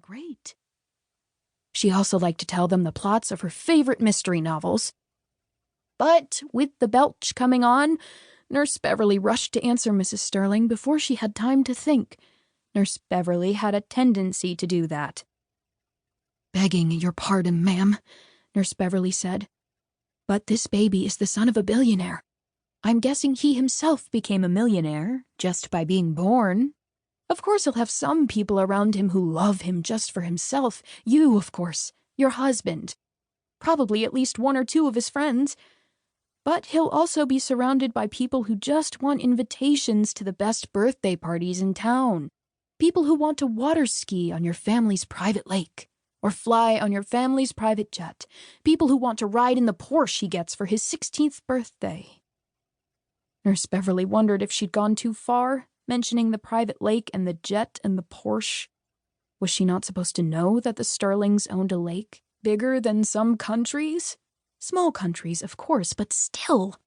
great. She also liked to tell them the plots of her favorite mystery novels. But with the belch coming on, Nurse Beverly rushed to answer Mrs. Sterling before she had time to think. Nurse Beverly had a tendency to do that. "Begging your pardon, ma'am," Nurse Beverly said, "but this baby is the son of a billionaire. I'm guessing he himself became a millionaire just by being born. Of course he'll have some people around him who love him just for himself. You, of course, your husband. Probably at least one or two of his friends. But he'll also be surrounded by people who just want invitations to the best birthday parties in town. People who want to water ski on your family's private lake, or fly on your family's private jet. People who want to ride in the Porsche he gets for his 16th birthday. Nurse Beverly wondered if she'd gone too far, mentioning the private lake and the jet and the Porsche. Was she not supposed to know that the Sterlings owned a lake bigger than some countries? Small countries, of course, but still.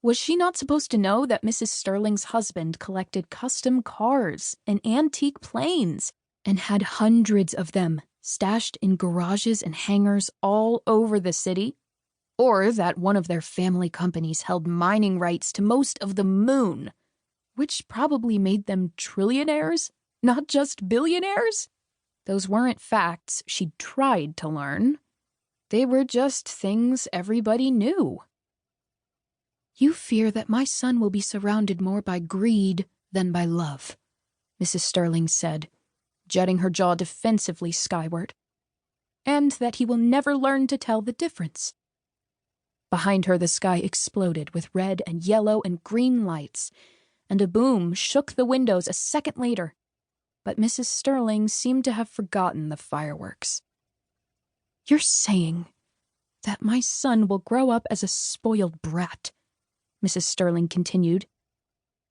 Was she not supposed to know that Mrs. Sterling's husband collected custom cars and antique planes and had hundreds of them stashed in garages and hangars all over the city? Or that one of their family companies held mining rights to most of the moon, which probably made them trillionaires, not just billionaires? Those weren't facts she'd tried to learn. They were just things everybody knew. "You fear that my son will be surrounded more by greed than by love," Mrs. Sterling said, jutting her jaw defensively skyward, "and that he will never learn to tell the difference." Behind her, the sky exploded with red and yellow and green lights, and a boom shook the windows a second later. But Mrs. Sterling seemed to have forgotten the fireworks. "You're saying that my son will grow up as a spoiled brat," Mrs. Sterling continued.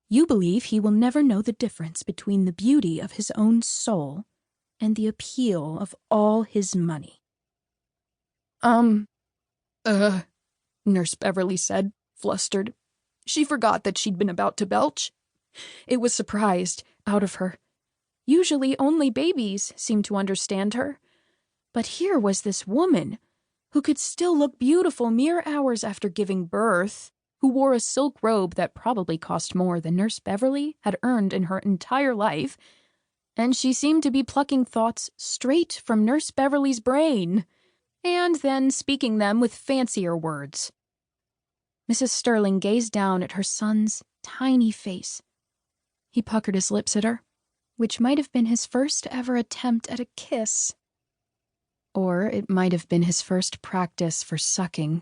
"You believe he will never know the difference between the beauty of his own soul and the appeal of all his money." Nurse Beverly said, flustered. She forgot that she'd been about to belch. It was surprised out of her. Usually only babies seemed to understand her. But here was this woman who could still look beautiful mere hours after giving birth, who wore a silk robe that probably cost more than Nurse Beverly had earned in her entire life, and she seemed to be plucking thoughts straight from Nurse Beverly's brain, and then speaking them with fancier words. Mrs. Sterling gazed down at her son's tiny face. He puckered his lips at her, which might have been his first ever attempt at a kiss. Or it might have been his first practice for sucking.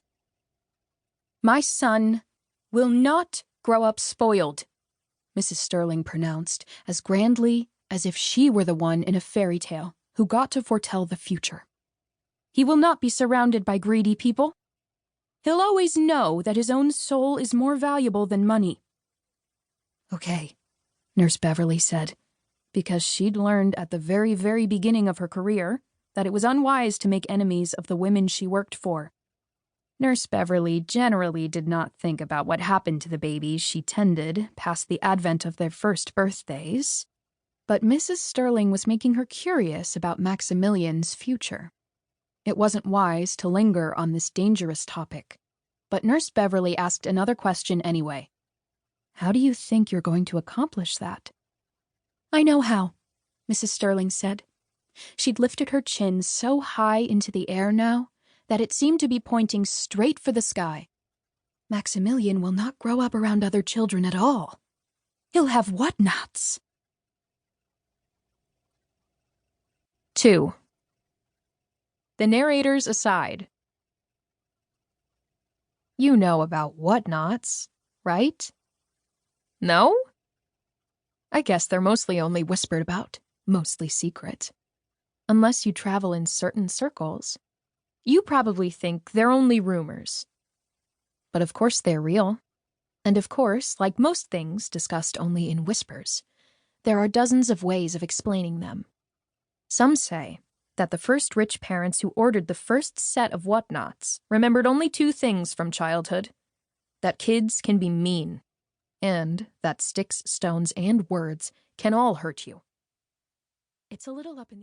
"My son will not grow up spoiled," Mrs. Sterling pronounced, as grandly as if she were the one in a fairy tale who got to foretell the future. "He will not be surrounded by greedy people. He'll always know that his own soul is more valuable than money." "Okay," Nurse Beverly said, because she'd learned at the very, very beginning of her career that it was unwise to make enemies of the women she worked for. Nurse Beverly generally did not think about what happened to the babies she tended past the advent of their first birthdays, but Mrs. Sterling was making her curious about Maximilian's future. It wasn't wise to linger on this dangerous topic, but Nurse Beverly asked another question anyway. "How do you think you're going to accomplish that?" "I know how," Mrs. Sterling said. She'd lifted her chin so high into the air now that it seemed to be pointing straight for the sky. "Maximilian will not grow up around other children at all. He'll have whatnots." 2. The narrator's aside. You know about whatnots, right? No? I guess they're mostly only whispered about, mostly secret. Unless you travel in certain circles. You probably think they're only rumors. But of course they're real. And of course, like most things discussed only in whispers, there are dozens of ways of explaining them. Some say that the first rich parents who ordered the first set of whatnots remembered only two things from childhood: that kids can be mean, and that sticks, stones, and words can all hurt you. It's a little up in the